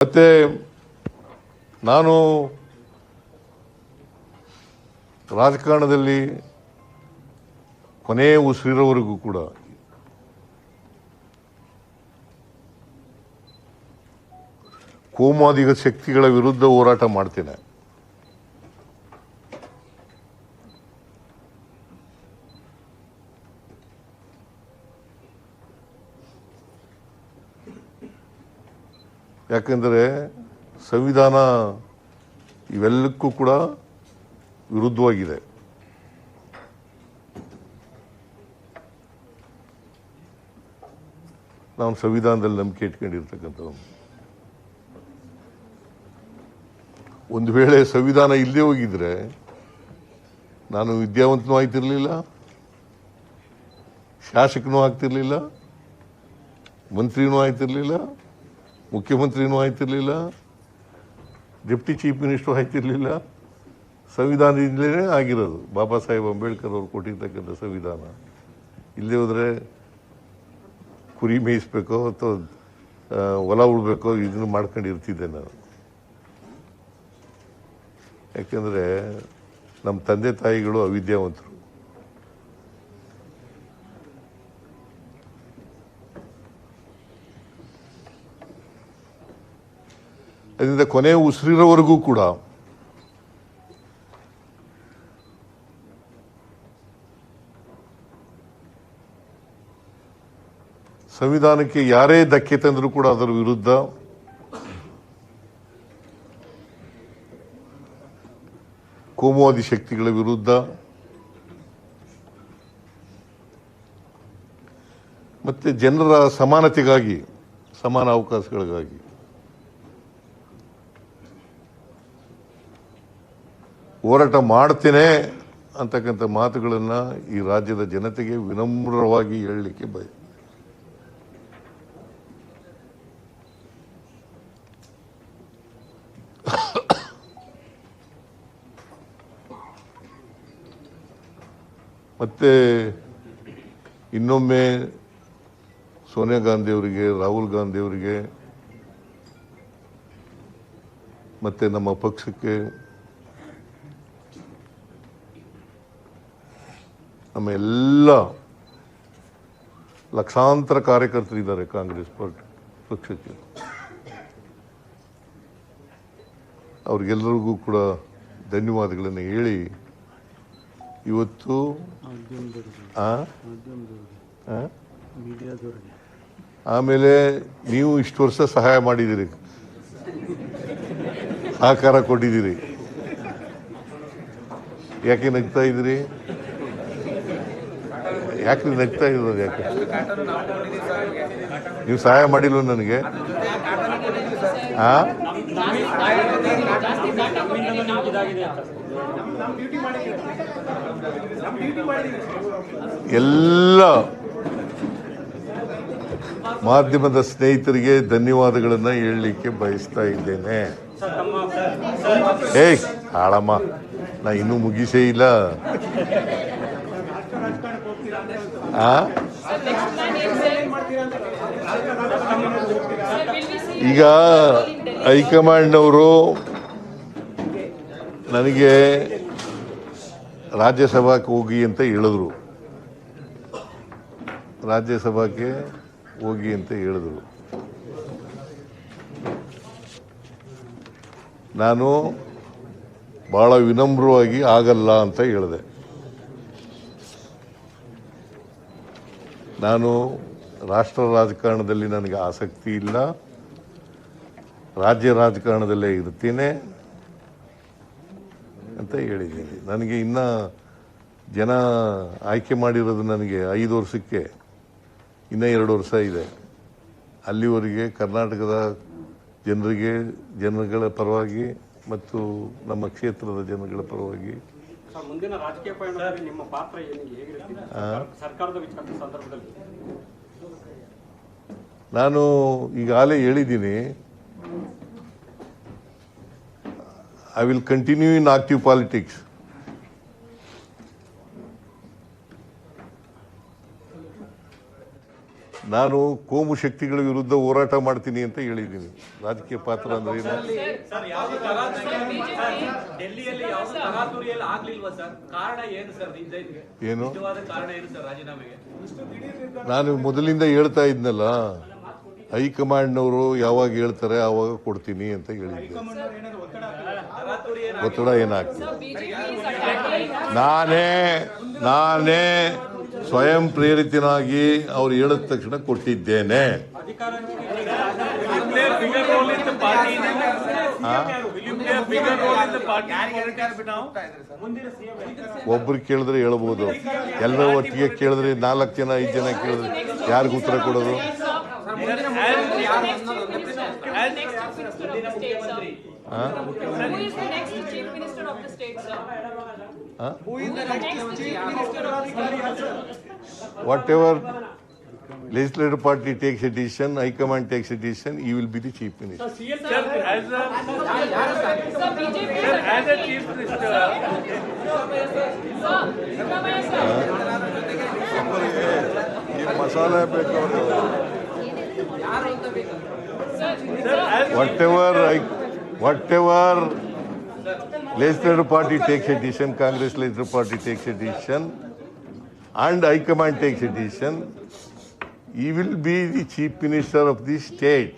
ಮತ್ತೆ ನಾನು ರಾಜಕಾರಣದಲ್ಲಿ ಕೊನೆ ಉಸಿರಿರೋವರೆಗೂ ಕೂಡ ಕೋಮಾದಿಗ ಶಕ್ತಿಗಳ ವಿರುದ್ಧ ಹೋರಾಟ ಮಾಡ್ತೇನೆ. ಯಾಕೆಂದರೆ ಸಂವಿಧಾನ ಇವೆಲ್ಲಕ್ಕೂ ಕೂಡ ವಿರುದ್ಧವಾಗಿದೆ. ನಾವು ಸಂವಿಧಾನದಲ್ಲಿ ನಂಬಿಕೆ ಇಟ್ಕೊಂಡಿರ್ತಕ್ಕಂಥದ್ದು. ಒಂದು ವೇಳೆ ಸಂವಿಧಾನ ಇಲ್ಲದೆ ಹೋಗಿದ್ರೆ ನಾನು ವಿದ್ಯಾವಂತನೂ ಆಗ್ತಿರ್ಲಿಲ್ಲ, ಶಾಸಕನೂ ಆಗ್ತಿರ್ಲಿಲ್ಲ, ಮಂತ್ರಿನೂ ಆಗ್ತಿರ್ಲಿಲ್ಲ, ಮುಖ್ಯಮಂತ್ರಿನೂ ಆಗ್ತಿರ್ಲಿಲ್ಲ, ಡೆಪ್ಟಿ ಚೀಫ್ ಮಿನಿಸ್ಟರ್ ಆಗ್ತಿರ್ಲಿಲ್ಲ. ಸಂವಿಧಾನದಿಂದಲೇ ಆಗಿರೋದು. ಬಾಬಾ ಸಾಹೇಬ್ ಅಂಬೇಡ್ಕರ್ ಅವರು ಕೊಟ್ಟಿರ್ತಕ್ಕಂಥ ಸಂವಿಧಾನ. ಇಲ್ಲದೆ ಹೋದರೆ ಕುರಿ ಮೇಯಿಸ್ಬೇಕೋ ಅಥವಾ ಹೊಲ ಉಳ್ಬೇಕೋ ಇದನ್ನು ಮಾಡ್ಕೊಂಡಿರ್ತಿದ್ದೆ ನಾನು. ಯಾಕೆಂದರೆ ನಮ್ಮ ತಂದೆ ತಾಯಿಗಳು ಅವಿದ್ಯಾವಂತರು. ಅದರಿಂದ ಕೊನೆ ಉಸಿರಿರೋವರೆಗೂ ಕೂಡ ಸಂವಿಧಾನಕ್ಕೆ ಯಾರೇ ಧಕ್ಕೆ ತಂದರೂ ಕೂಡ ಅದರ ವಿರುದ್ಧ ಕೋಮುವಾದಿ ಶಕ್ತಿಗಳ ವಿರುದ್ಧ ಮತ್ತೆ ಜನರ ಸಮಾನತೆಗಾಗಿ, ಸಮಾನ ಅವಕಾಶಗಳಿಗಾಗಿ ಹೋರಾಟ ಮಾಡ್ತೇನೆ ಅಂತಕ್ಕಂಥ ಮಾತುಗಳನ್ನು ಈ ರಾಜ್ಯದ ಜನತೆಗೆ ವಿನಮ್ರವಾಗಿ ಹೇಳಲಿಕ್ಕೆ ಮತ್ತೆ ಇನ್ನೊಮ್ಮೆ ಸೋನಿಯಾ ಗಾಂಧಿ ಅವರಿಗೆ, ರಾಹುಲ್ ಗಾಂಧಿ ಅವರಿಗೆ ಮತ್ತೆ ನಮ್ಮ ಪಕ್ಷಕ್ಕೆ, ನಮ್ಮ ಎಲ್ಲ ಲಕ್ಷಾಂತರ ಕಾರ್ಯಕರ್ತರಿದ್ದಾರೆ ಕಾಂಗ್ರೆಸ್ ಪಕ್ಷಕ್ಕೆ, ಅವ್ರಿಗೆಲ್ಲರಿಗೂ ಕೂಡ ಧನ್ಯವಾದಗಳನ್ನು ಹೇಳಿ ಇವತ್ತು ಆಮೇಲೆ ನೀವು ಇಷ್ಟು ವರ್ಷ ಸಹಾಯ ಮಾಡಿದ್ದೀರಿ, ಸಹಕಾರ ಕೊಟ್ಟಿದ್ದೀರಿ. ಯಾಕೆ ನಗ್ತಾ ಇದ್ದೀರಿ? ಯಾಕೆ ನಗ್ತಾ ಇರೋದು? ಯಾಕೆ ನೀವು ಸಹಾಯ ಮಾಡಿಲ್ವ ನನಗೆ? ಎಲ್ಲ ಮಾಧ್ಯಮದ ಸ್ನೇಹಿತರಿಗೆ ಧನ್ಯವಾದಗಳನ್ನು ಹೇಳಲಿಕ್ಕೆ ಬಯಸ್ತಾ ಇದ್ದೇನೆ. ಆಳಮ್ಮ, ನಾ ಇನ್ನೂ ಮುಗಿಸೇ ಇಲ್ಲ. ಈಗ ಹೈಕಮಾಂಡ್ನವರು ನನಗೆ ರಾಜ್ಯಸಭಾಕ್ಕೆ ಹೋಗಿ ಅಂತ ಹೇಳಿದ್ರು. ರಾಜ್ಯಸಭಾಕ್ಕೆ ಹೋಗಿ ಅಂತ ಹೇಳಿದ್ರು. ನಾನು ಬಹಳ ವಿನಮ್ರವಾಗಿ ಆಗಲ್ಲ ಅಂತ ಹೇಳಿದೆ. ನಾನು ರಾಷ್ಟ್ರ ರಾಜಕಾರಣದಲ್ಲಿ ನನಗೆ ಆಸಕ್ತಿ ಇಲ್ಲ, ರಾಜ್ಯ ರಾಜಕಾರಣದಲ್ಲೇ ಇರ್ತೀನಿ ಅಂತ ಹೇಳಿದ್ದೀನಿ. ನನಗೆ ಇನ್ನು ಜನ ಆಯ್ಕೆ ಮಾಡಿರೋದು ನನಗೆ 5 ವರ್ಷಕ್ಕೆ, ಇನ್ನೂ 2 ವರ್ಷ ಇದೆ. ಅಲ್ಲಿವರೆಗೆ ಕರ್ನಾಟಕದ ಜನಗಳ ಪರವಾಗಿ ಮತ್ತು ನಮ್ಮ ಕ್ಷೇತ್ರದ ಜನಗಳ ಪರವಾಗಿ ಮುಂದಿನ ರಾಜಕೀಯ ಪಯಣದಲ್ಲಿ ನಿಮ್ಮ ಪಾತ್ರ ಹೇಗಿರುತ್ತೆ ಸರ್ಕಾರದ ಸಂದರ್ಭದಲ್ಲಿ? ನಾನು ಈಗಾಗಲೇ ಹೇಳಿದ್ದೀನಿ, I will continue in active politics. ನಾನು ಕೋಮು ಶಕ್ತಿಗಳ ವಿರುದ್ಧ ಹೋರಾಟ ಮಾಡ್ತೀನಿ ಅಂತ ಹೇಳಿದ್ದೀನಿ. ರಾಜಕೀಯ ಪಾತ್ರ ಅಂದ್ರೆ ಏನು? ಸರ್, ಯಾವ್ದು ಡೆಲ್ಲಿಯಲ್ಲಿ ಯಾವ್ದು ತರಾತುರಿಯಲ್ಲಿ ಆಗ್ಲಿಲ್ವಾ ಸರ್? ಕಾರಣ ಏನು ಸರ್? ಏನು ನಿಜವಾದ ಕಾರಣ ಏನು ಸರ್ ರಾಜೀನಾಮೆಗೆ? ನಾನು ಮೊದಲಿಂದ ಹೇಳ್ತಾ ಇದ್ನಲ್ಲ, ಹೈಕಮಾಂಡ್ನವರು ಯಾವಾಗ ಹೇಳ್ತಾರೆ ಆವಾಗ ಕೊಡ್ತೀನಿ ಅಂತ ಹೇಳಿದ್ದೆ. ಒತ್ತಡ ಏನಾಗ್ತದೆ? ನಾನೇ ಸ್ವಯಂ ಪ್ರೇರಿತನಾಗಿ ಅವ್ರು ಹೇಳಿದ ತಕ್ಷಣ ಕೊಟ್ಟಿದ್ದೇನೆ. ಒಬ್ರು ಕೇಳಿದ್ರೆ ಹೇಳ್ಬೋದು, ಎಲ್ಲರ ಒಟ್ಟಿಗೆ ಕೇಳಿದ್ರೆ 4 ಜನ 5 ಜನ ಕೇಳಿದ್ರೆ ಯಾರಿಗೂ ಉತ್ತರ ಕೊಡೋದು? Whatever legislative party takes a decision, High Command takes a decision, he will be the Chief Minister. As a Chief Minister, ಮಸಾಲೆ ಬೇಕು. Whatever legislative party takes a decision, Congress legislative party takes a decision, and High Command takes a decision, he will be the Chief Minister of the state.